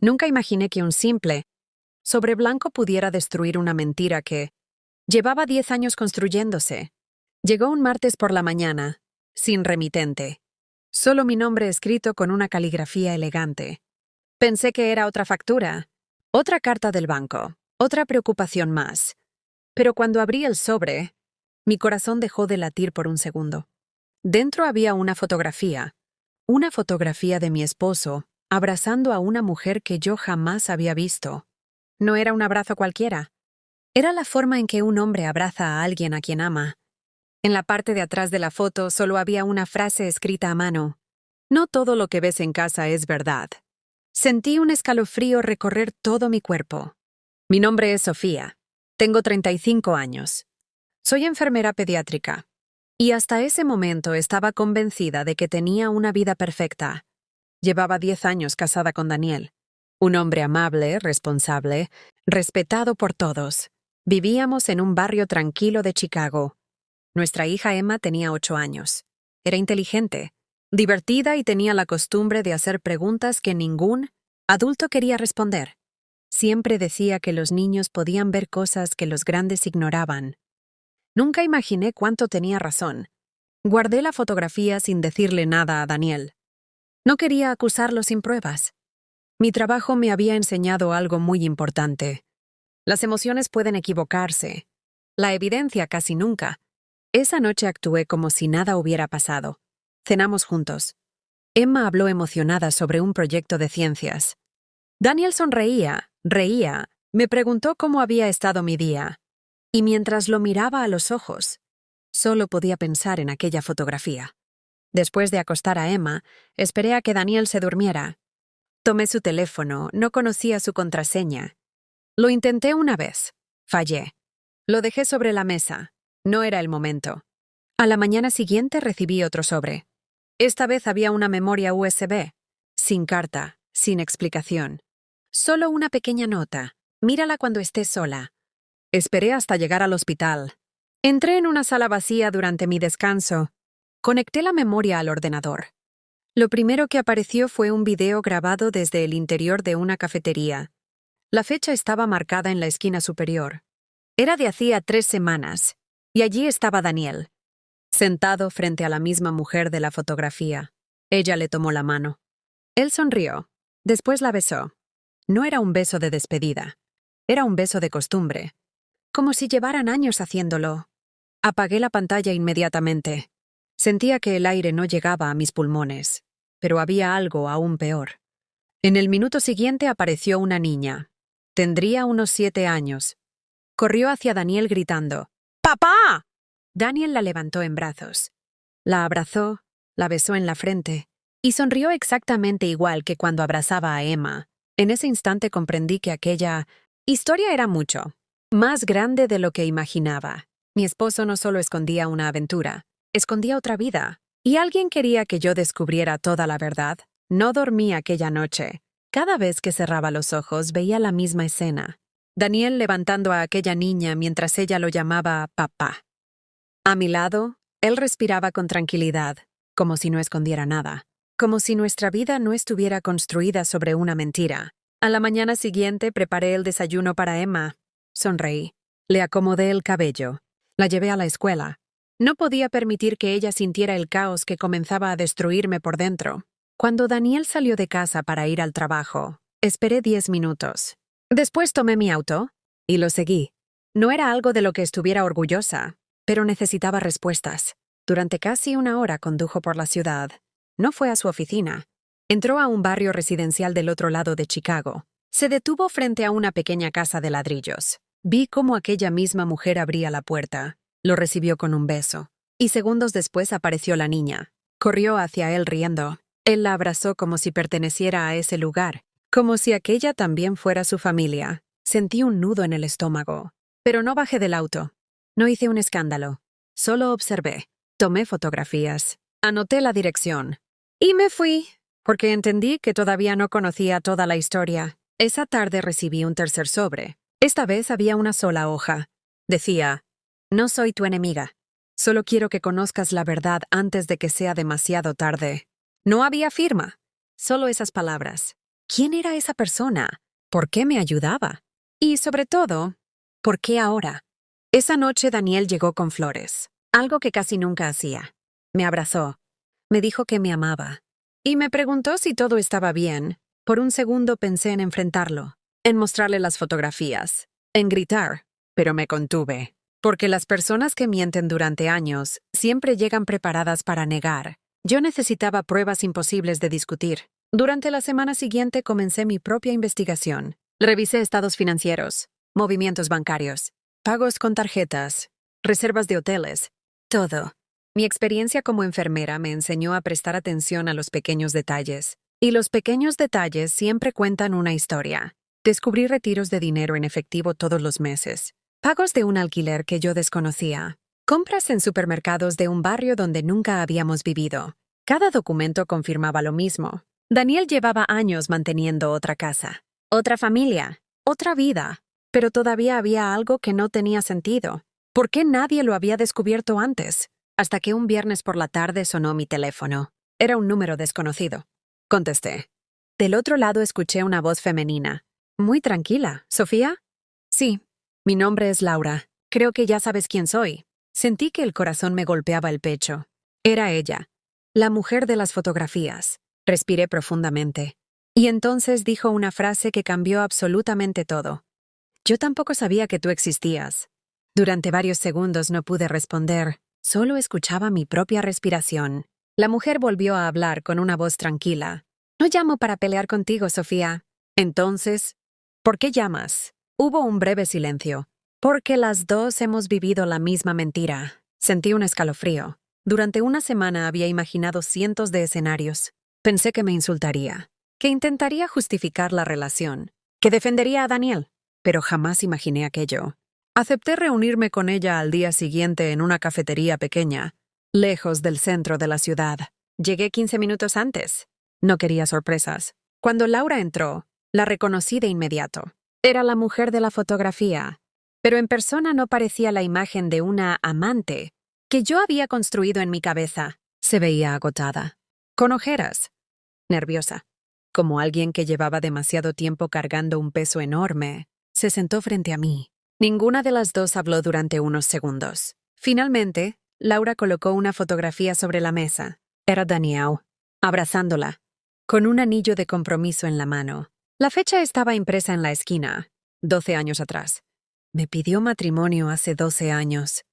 Nunca imaginé que un simple sobre blanco pudiera destruir una mentira que llevaba 10 años construyéndose. Llegó un martes por la mañana, sin remitente. Solo mi nombre escrito con una caligrafía elegante. Pensé que era otra factura, otra carta del banco, otra preocupación más. Pero cuando abrí el sobre, mi corazón dejó de latir por un segundo. Dentro había una fotografía de mi esposo abrazando a una mujer que yo jamás había visto. No era un abrazo cualquiera. Era la forma en que un hombre abraza a alguien a quien ama. En la parte de atrás de la foto solo había una frase escrita a mano. No todo lo que ves en casa es verdad. Sentí un escalofrío recorrer todo mi cuerpo. Mi nombre es Sofía. Tengo 35 años. Soy enfermera pediátrica. Y hasta ese momento estaba convencida de que tenía una vida perfecta. Llevaba 10 años casada con Daniel. Un hombre amable, responsable, respetado por todos. Vivíamos en un barrio tranquilo de Chicago. Nuestra hija Emma tenía 8 años. Era inteligente, divertida y tenía la costumbre de hacer preguntas que ningún adulto quería responder. Siempre decía que los niños podían ver cosas que los grandes ignoraban. Nunca imaginé cuánto tenía razón. Guardé la fotografía sin decirle nada a Daniel. No quería acusarlo sin pruebas. Mi trabajo me había enseñado algo muy importante. Las emociones pueden equivocarse. La evidencia casi nunca. Esa noche actué como si nada hubiera pasado. Cenamos juntos. Emma habló emocionada sobre un proyecto de ciencias. Daniel sonreía, reía, me preguntó cómo había estado mi día. Y mientras lo miraba a los ojos, solo podía pensar en aquella fotografía. Después de acostar a Emma, esperé a que Daniel se durmiera. Tomé su teléfono, no conocía su contraseña. Lo intenté una vez. Fallé. Lo dejé sobre la mesa. No era el momento. A la mañana siguiente recibí otro sobre. Esta vez había una memoria USB. Sin carta, sin explicación. Solo una pequeña nota. Mírala cuando estés sola. Esperé hasta llegar al hospital. Entré en una sala vacía durante mi descanso. Conecté la memoria al ordenador. Lo primero que apareció fue un video grabado desde el interior de una cafetería. La fecha estaba marcada en la esquina superior. Era de hacía 3 semanas, y allí estaba Daniel, sentado frente a la misma mujer de la fotografía. Ella le tomó la mano. Él sonrió. Después la besó. No era un beso de despedida. Era un beso de costumbre. Como si llevaran años haciéndolo. Apagué la pantalla inmediatamente. Sentía que el aire no llegaba a mis pulmones, pero había algo aún peor. En el minuto siguiente apareció una niña. Tendría unos 7 años. Corrió hacia Daniel gritando, ¡Papá! Daniel la levantó en brazos. La abrazó, la besó en la frente, y sonrió exactamente igual que cuando abrazaba a Emma. En ese instante comprendí que aquella historia era mucho más grande de lo que imaginaba. Mi esposo no solo escondía una aventura, escondía otra vida. Y alguien quería que yo descubriera toda la verdad. No dormí aquella noche. Cada vez que cerraba los ojos veía la misma escena. Daniel levantando a aquella niña mientras ella lo llamaba papá. A mi lado, él respiraba con tranquilidad, como si no escondiera nada. Como si nuestra vida no estuviera construida sobre una mentira. A la mañana siguiente preparé el desayuno para Emma. Sonreí. Le acomodé el cabello. La llevé a la escuela. No podía permitir que ella sintiera el caos que comenzaba a destruirme por dentro. Cuando Daniel salió de casa para ir al trabajo, esperé 10 minutos. Después tomé mi auto y lo seguí. No era algo de lo que estuviera orgullosa, pero necesitaba respuestas. Durante casi 1 hora condujo por la ciudad. No fue a su oficina. Entró a un barrio residencial del otro lado de Chicago. Se detuvo frente a una pequeña casa de ladrillos. Vi cómo aquella misma mujer abría la puerta. Lo recibió con un beso. Y segundos después apareció la niña. Corrió hacia él riendo. Él la abrazó como si perteneciera a ese lugar, como si aquella también fuera su familia. Sentí un nudo en el estómago. Pero no bajé del auto. No hice un escándalo. Solo observé. Tomé fotografías. Anoté la dirección. Y me fui, porque entendí que todavía no conocía toda la historia. Esa tarde recibí un tercer sobre. Esta vez había una sola hoja. Decía, no soy tu enemiga. Solo quiero que conozcas la verdad antes de que sea demasiado tarde. No había firma. Solo esas palabras. ¿Quién era esa persona? ¿Por qué me ayudaba? Y sobre todo, ¿por qué ahora? Esa noche Daniel llegó con flores, algo que casi nunca hacía. Me abrazó, me dijo que me amaba, y me preguntó si todo estaba bien. Por un segundo pensé en enfrentarlo, en mostrarle las fotografías, en gritar, pero me contuve, porque las personas que mienten durante años siempre llegan preparadas para negar. Yo necesitaba pruebas imposibles de discutir. Durante la semana siguiente comencé mi propia investigación. Revisé estados financieros, movimientos bancarios, pagos con tarjetas, reservas de hoteles, todo. Mi experiencia como enfermera me enseñó a prestar atención a los pequeños detalles. Y los pequeños detalles siempre cuentan una historia. Descubrí retiros de dinero en efectivo todos los meses, pagos de un alquiler que yo desconocía, compras en supermercados de un barrio donde nunca habíamos vivido. Cada documento confirmaba lo mismo. Daniel llevaba años manteniendo otra casa, otra familia, otra vida, pero todavía había algo que no tenía sentido. ¿Por qué nadie lo había descubierto antes? Hasta que un viernes por la tarde sonó mi teléfono. Era un número desconocido. Contesté. Del otro lado escuché una voz femenina. Muy tranquila, ¿Sofía? Sí. Mi nombre es Laura. Creo que ya sabes quién soy. Sentí que el corazón me golpeaba el pecho. Era ella, la mujer de las fotografías. Respiré profundamente. Y entonces dijo una frase que cambió absolutamente todo. Yo tampoco sabía que tú existías. Durante varios segundos no pude responder, solo escuchaba mi propia respiración. La mujer volvió a hablar con una voz tranquila. No llamo para pelear contigo, Sofía. Entonces, ¿por qué llamas? Hubo un breve silencio. Porque las dos hemos vivido la misma mentira. Sentí un escalofrío. Durante una semana había imaginado cientos de escenarios. Pensé que me insultaría, que intentaría justificar la relación, que defendería a Daniel, pero jamás imaginé aquello. Acepté reunirme con ella al día siguiente en una cafetería pequeña, lejos del centro de la ciudad. Llegué 15 minutos antes. No quería sorpresas. Cuando Laura entró, la reconocí de inmediato. Era la mujer de la fotografía, pero en persona no parecía la imagen de una amante que yo había construido en mi cabeza. Se veía agotada, con ojeras, nerviosa, como alguien que llevaba demasiado tiempo cargando un peso enorme. Se sentó frente a mí. Ninguna de las dos habló durante unos segundos. Finalmente, Laura colocó una fotografía sobre la mesa. Era Daniel, abrazándola, con un anillo de compromiso en la mano. La fecha estaba impresa en la esquina, 12 años atrás. Me pidió matrimonio hace 12 años,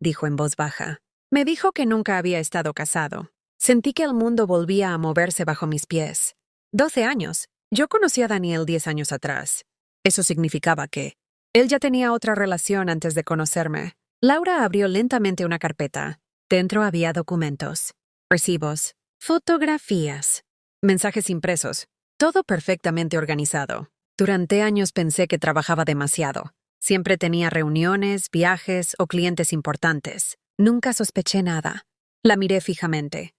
dijo en voz baja. Me dijo que nunca había estado casado. Sentí que el mundo volvía a moverse bajo mis pies. 12 años. Yo conocí a Daniel 10 años atrás. Eso significaba que él ya tenía otra relación antes de conocerme. Laura abrió lentamente una carpeta. Dentro había documentos, recibos, fotografías, mensajes impresos, todo perfectamente organizado. Durante años pensé que trabajaba demasiado. Siempre tenía reuniones, viajes o clientes importantes. Nunca sospeché nada. La miré fijamente.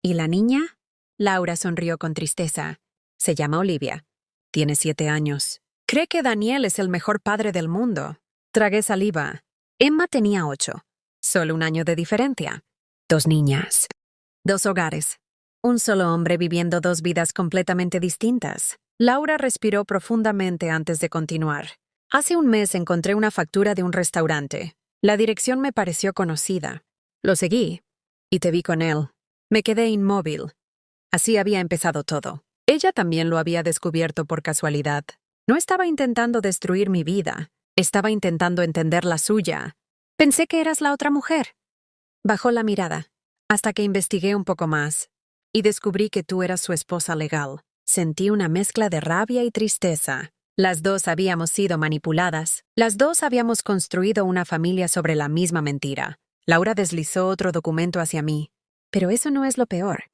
¿Y la niña? Laura sonrió con tristeza. Se llama Olivia. Tiene 7 años. Cree que Daniel es el mejor padre del mundo. Tragué saliva. Emma tenía 8. Solo un año de diferencia. 2 niñas. 2 hogares. Un solo hombre viviendo 2 vidas completamente distintas. Laura respiró profundamente antes de continuar. Hace un mes encontré una factura de un restaurante. La dirección me pareció conocida. Lo seguí, y te vi con él. Me quedé inmóvil. Así había empezado todo. Ella también lo había descubierto por casualidad. No estaba intentando destruir mi vida. Estaba intentando entender la suya. Pensé que eras la otra mujer. Bajó la mirada, hasta que investigué un poco más, y descubrí que tú eras su esposa legal. Sentí una mezcla de rabia y tristeza. Las dos habíamos sido manipuladas. Las dos habíamos construido una familia sobre la misma mentira. Laura deslizó otro documento hacia mí. Pero eso no es lo peor.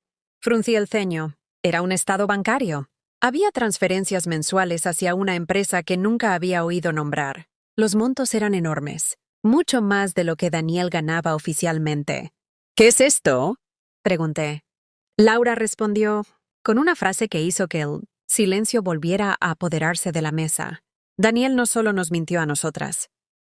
Fruncí el ceño. Era un estado bancario. Había transferencias mensuales hacia una empresa que nunca había oído nombrar. Los montos eran enormes, mucho más de lo que Daniel ganaba oficialmente. ¿Qué es esto?, pregunté. Laura respondió con una frase que hizo que el silencio volviera a apoderarse de la mesa. Daniel no solo nos mintió a nosotras.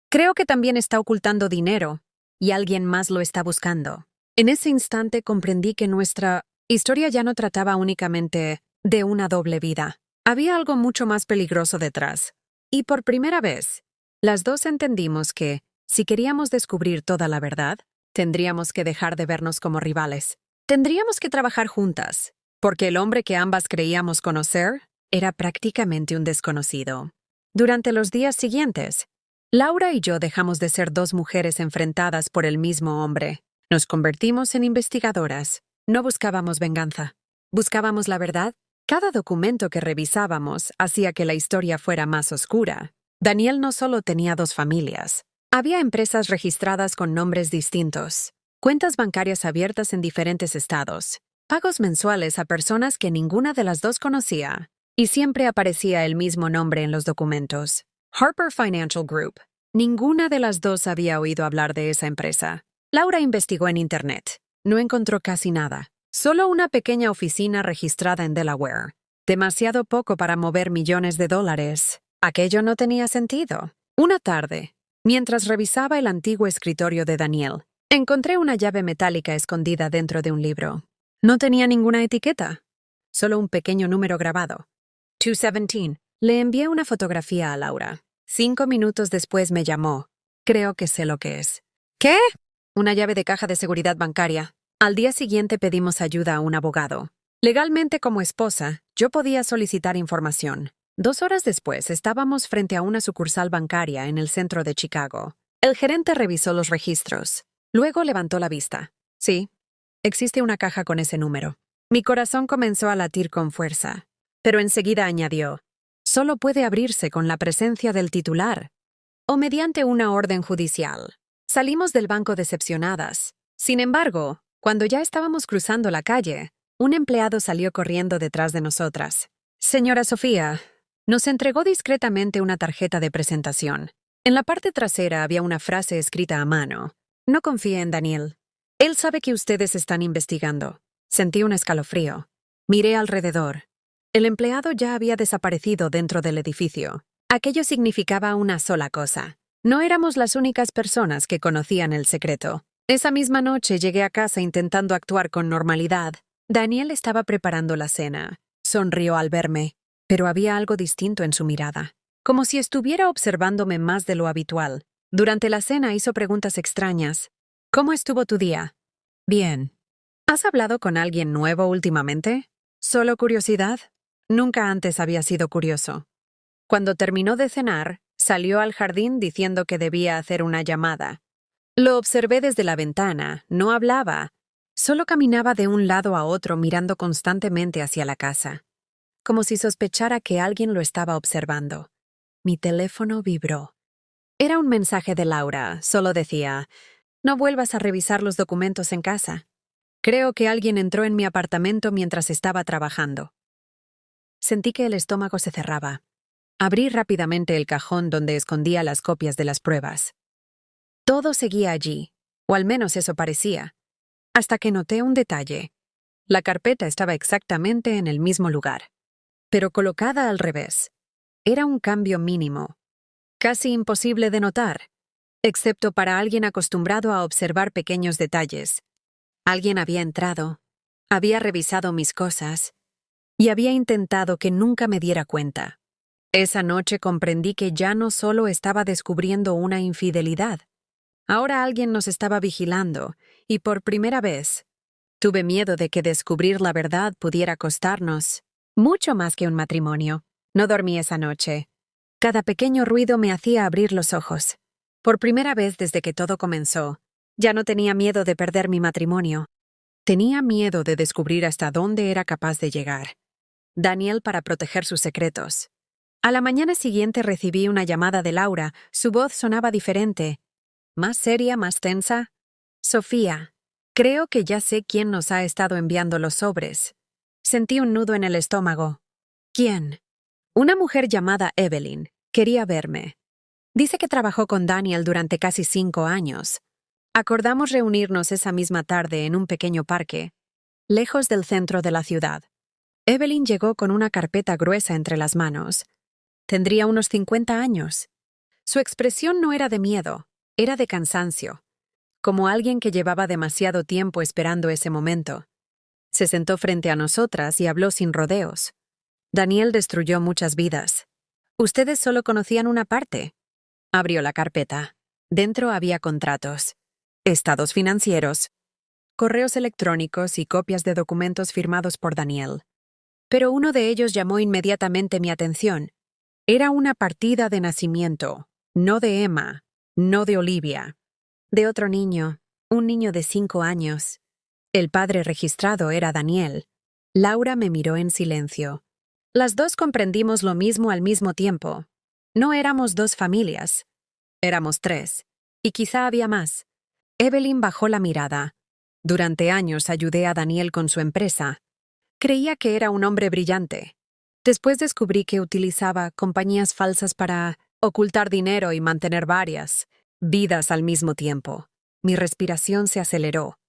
Creo que también está ocultando dinero, y alguien más lo está buscando. En ese instante comprendí que nuestra historia ya no trataba únicamente de una doble vida. Había algo mucho más peligroso detrás. Y por primera vez, las dos entendimos que, si queríamos descubrir toda la verdad, tendríamos que dejar de vernos como rivales. Tendríamos que trabajar juntas, porque el hombre que ambas creíamos conocer era prácticamente un desconocido. Durante los días siguientes, Laura y yo dejamos de ser dos mujeres enfrentadas por el mismo hombre. Nos convertimos en investigadoras. No buscábamos venganza. Buscábamos la verdad. Cada documento que revisábamos hacía que la historia fuera más oscura. Daniel no solo tenía dos familias. Había empresas registradas con nombres distintos, cuentas bancarias abiertas en diferentes estados, pagos mensuales a personas que ninguna de las dos conocía, y siempre aparecía el mismo nombre en los documentos. Harper Financial Group. Ninguna de las dos había oído hablar de esa empresa. Laura investigó en Internet. No encontró casi nada. Solo una pequeña oficina registrada en Delaware. Demasiado poco para mover millones de dólares. Aquello no tenía sentido. Una tarde, mientras revisaba el antiguo escritorio de Daniel, encontré una llave metálica escondida dentro de un libro. No tenía ninguna etiqueta, solo un pequeño número grabado. 217. Le envié una fotografía a Laura. 5 minutos después me llamó. Creo que sé lo que es. ¿Qué? Una llave de caja de seguridad bancaria. Al día siguiente pedimos ayuda a un abogado. Legalmente, como esposa, yo podía solicitar información. 2 horas después, estábamos frente a una sucursal bancaria en el centro de Chicago. El gerente revisó los registros. Luego levantó la vista. Sí, existe una caja con ese número. Mi corazón comenzó a latir con fuerza, pero enseguida añadió, solo puede abrirse con la presencia del titular o mediante una orden judicial. Salimos del banco decepcionadas. Sin embargo, cuando ya estábamos cruzando la calle, un empleado salió corriendo detrás de nosotras. Señora Sofía, nos entregó discretamente una tarjeta de presentación. En la parte trasera había una frase escrita a mano. No confíe en Daniel. Él sabe que ustedes están investigando. Sentí un escalofrío. Miré alrededor. El empleado ya había desaparecido dentro del edificio. Aquello significaba una sola cosa. No éramos las únicas personas que conocían el secreto. Esa misma noche llegué a casa intentando actuar con normalidad. Daniel estaba preparando la cena. Sonrió al verme, pero había algo distinto en su mirada, como si estuviera observándome más de lo habitual. Durante la cena hizo preguntas extrañas. ¿Cómo estuvo tu día? Bien. ¿Has hablado con alguien nuevo últimamente? ¿Solo curiosidad? Nunca antes había sido curioso. Cuando terminó de cenar, salió al jardín diciendo que debía hacer una llamada. Lo observé desde la ventana, no hablaba. Solo caminaba de un lado a otro mirando constantemente hacia la casa, como si sospechara que alguien lo estaba observando. Mi teléfono vibró. Era un mensaje de Laura, solo decía, no vuelvas a revisar los documentos en casa. Creo que alguien entró en mi apartamento mientras estaba trabajando. Sentí que el estómago se cerraba. Abrí rápidamente el cajón donde escondía las copias de las pruebas. Todo seguía allí, o al menos eso parecía, hasta que noté un detalle. La carpeta estaba exactamente en el mismo lugar, pero colocada al revés. Era un cambio mínimo, casi imposible de notar, excepto para alguien acostumbrado a observar pequeños detalles. Alguien había entrado, había revisado mis cosas, y había intentado que nunca me diera cuenta. Esa noche comprendí que ya no solo estaba descubriendo una infidelidad. Ahora alguien nos estaba vigilando, y por primera vez, tuve miedo de que descubrir la verdad pudiera costarnos mucho más que un matrimonio. No dormí esa noche. Cada pequeño ruido me hacía abrir los ojos. Por primera vez desde que todo comenzó, ya no tenía miedo de perder mi matrimonio. Tenía miedo de descubrir hasta dónde era capaz de llegar. Daniel para proteger sus secretos. A la mañana siguiente recibí una llamada de Laura. Su voz sonaba diferente. Más seria, más tensa. Sofía, creo que ya sé quién nos ha estado enviando los sobres. Sentí un nudo en el estómago. ¿Quién? Una mujer llamada Evelyn. Quería verme. Dice que trabajó con Daniel durante casi 5 años. Acordamos reunirnos esa misma tarde en un pequeño parque, lejos del centro de la ciudad. Evelyn llegó con una carpeta gruesa entre las manos. Tendría unos 50 años. Su expresión no era de miedo, era de cansancio, como alguien que llevaba demasiado tiempo esperando ese momento. Se sentó frente a nosotras y habló sin rodeos. Daniel destruyó muchas vidas. Ustedes solo conocían una parte. Abrió la carpeta. Dentro había contratos, estados financieros, correos electrónicos y copias de documentos firmados por Daniel. Pero uno de ellos llamó inmediatamente mi atención. Era una partida de nacimiento, no de Emma, no de Olivia, de otro niño, un niño de 5 años. El padre registrado era Daniel. Laura me miró en silencio. Las dos comprendimos lo mismo al mismo tiempo. No éramos 2 familias. Éramos 3. Y quizá había más. Evelyn bajó la mirada. Durante años ayudé a Daniel con su empresa. Creía que era un hombre brillante. Después descubrí que utilizaba compañías falsas para ocultar dinero y mantener varias vidas al mismo tiempo. Mi respiración se aceleró.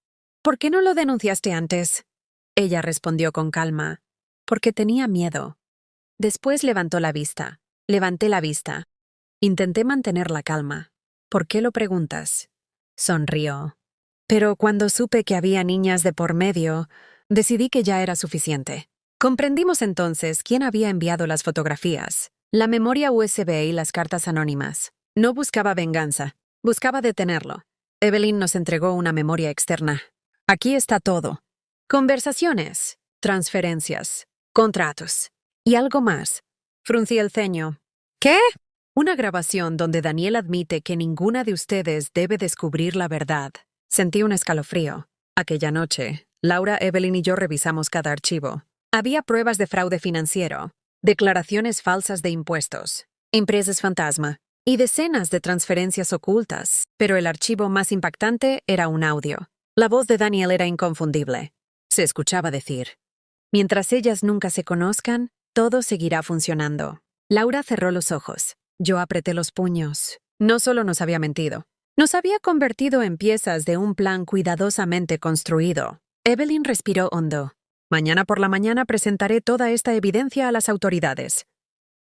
¿Por qué no lo denunciaste antes? Ella respondió con calma. Porque tenía miedo. Después levantó la vista. Levanté la vista. Intenté mantener la calma. ¿Por qué lo preguntas? Sonrió. Pero cuando supe que había niñas de por medio, decidí que ya era suficiente. Comprendimos entonces quién había enviado las fotografías, la memoria USB y las cartas anónimas. No buscaba venganza, buscaba detenerlo. Evelyn nos entregó una memoria externa. Aquí está todo. Conversaciones, transferencias, contratos y algo más. Fruncí el ceño. ¿Qué? Una grabación donde Daniel admite que ninguna de ustedes debe descubrir la verdad. Sentí un escalofrío. Aquella noche, Laura, Evelyn y yo revisamos cada archivo. Había pruebas de fraude financiero, declaraciones falsas de impuestos, empresas fantasma y decenas de transferencias ocultas, pero el archivo más impactante era un audio. La voz de Daniel era inconfundible. Se escuchaba decir: mientras ellas nunca se conozcan, todo seguirá funcionando. Laura cerró los ojos. Yo apreté los puños. No solo nos había mentido, nos había convertido en piezas de un plan cuidadosamente construido. Evelyn respiró hondo. Mañana por la mañana presentaré toda esta evidencia a las autoridades.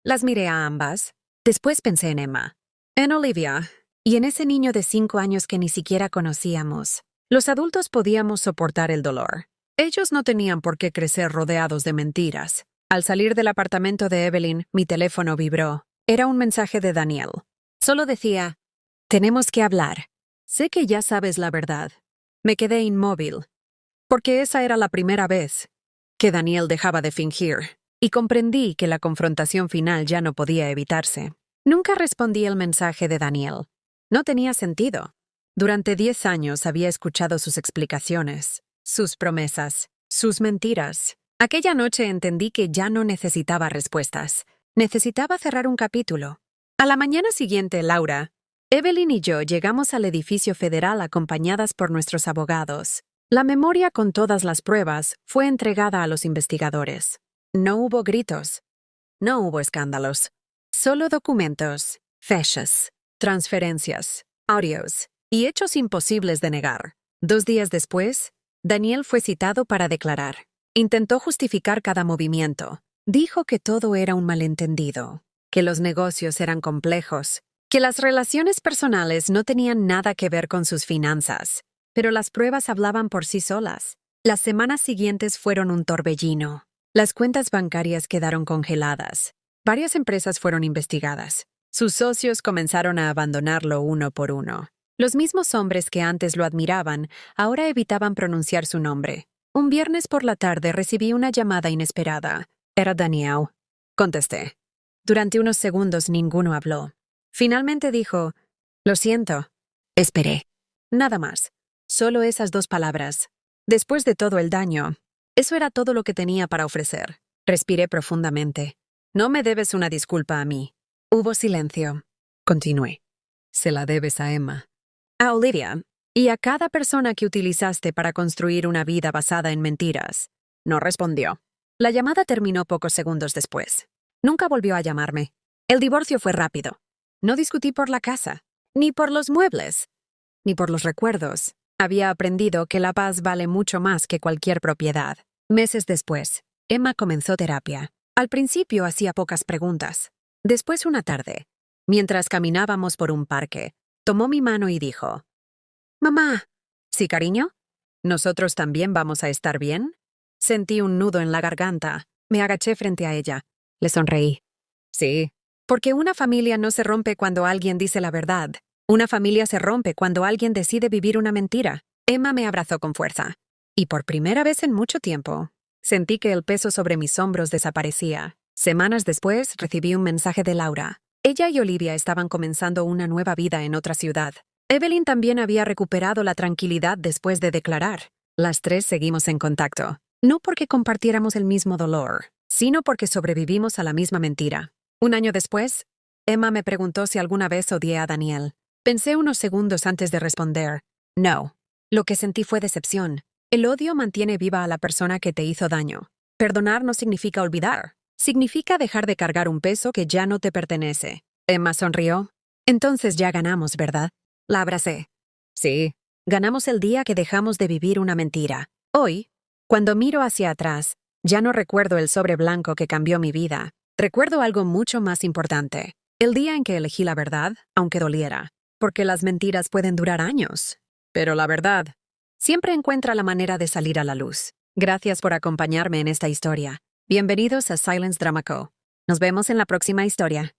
Las miré a ambas. Después pensé en Emma, en Olivia y en ese niño de 5 años que ni siquiera conocíamos. Los adultos podíamos soportar el dolor. Ellos no tenían por qué crecer rodeados de mentiras. Al salir del apartamento de Evelyn, mi teléfono vibró. Era un mensaje de Daniel. Solo decía: tenemos que hablar. Sé que ya sabes la verdad. Me quedé inmóvil, porque esa era la primera vez que Daniel dejaba de fingir, y comprendí que la confrontación final ya no podía evitarse. Nunca respondí el mensaje de Daniel. No tenía sentido. Durante 10 años había escuchado sus explicaciones, sus promesas, sus mentiras. Aquella noche entendí que ya no necesitaba respuestas. Necesitaba cerrar un capítulo. A la mañana siguiente, Laura, Evelyn y yo llegamos al edificio federal acompañadas por nuestros abogados. La memoria con todas las pruebas fue entregada a los investigadores. No hubo gritos. No hubo escándalos. Solo documentos, fechas, transferencias, audios y hechos imposibles de negar. 2 días después, Daniel fue citado para declarar. Intentó justificar cada movimiento. Dijo que todo era un malentendido, que los negocios eran complejos, que las relaciones personales no tenían nada que ver con sus finanzas. Pero las pruebas hablaban por sí solas. Las semanas siguientes fueron un torbellino. Las cuentas bancarias quedaron congeladas. Varias empresas fueron investigadas. Sus socios comenzaron a abandonarlo uno por uno. Los mismos hombres que antes lo admiraban ahora evitaban pronunciar su nombre. Un viernes por la tarde recibí una llamada inesperada. Era Daniel. Contesté. Durante unos segundos ninguno habló. Finalmente dijo: lo siento. Esperé. Nada más. Solo esas 2 palabras. Después de todo el daño, eso era todo lo que tenía para ofrecer. Respiré profundamente. No me debes una disculpa a mí. Hubo silencio. Continué. Se la debes a Emma, a Olivia y a cada persona que utilizaste para construir una vida basada en mentiras. No respondió. La llamada terminó pocos segundos después. Nunca volvió a llamarme. El divorcio fue rápido. No discutí por la casa, ni por los muebles, ni por los recuerdos. Había aprendido que la paz vale mucho más que cualquier propiedad. Meses después, Emma comenzó terapia. Al principio hacía pocas preguntas. Después, una tarde, mientras caminábamos por un parque, tomó mi mano y dijo: «Mamá». «¿Sí, cariño? ¿Nosotros también vamos a estar bien?» Sentí un nudo en la garganta. Me agaché frente a ella. Le sonreí. Sí, porque una familia no se rompe cuando alguien dice la verdad. Una familia se rompe cuando alguien decide vivir una mentira. Emma me abrazó con fuerza. Y por primera vez en mucho tiempo, sentí que el peso sobre mis hombros desaparecía. Semanas después, recibí un mensaje de Laura. Ella y Olivia estaban comenzando una nueva vida en otra ciudad. Evelyn también había recuperado la tranquilidad después de declarar. Las tres seguimos en contacto. No porque compartiéramos el mismo dolor, sino porque sobrevivimos a la misma mentira. Un año después, Emma me preguntó si alguna vez odié a Daniel. Pensé unos segundos antes de responder. No. Lo que sentí fue decepción. El odio mantiene viva a la persona que te hizo daño. Perdonar no significa olvidar. Significa dejar de cargar un peso que ya no te pertenece. Emma sonrió. Entonces ya ganamos, ¿verdad? La abracé. Sí. Ganamos el día que dejamos de vivir una mentira. Hoy, cuando miro hacia atrás, ya no recuerdo el sobre blanco que cambió mi vida. Recuerdo algo mucho más importante. El día en que elegí la verdad, aunque doliera. Porque las mentiras pueden durar años. Pero la verdad siempre encuentra la manera de salir a la luz. Gracias por acompañarme en esta historia. Bienvenidos a Silence Drama Co. Nos vemos en la próxima historia.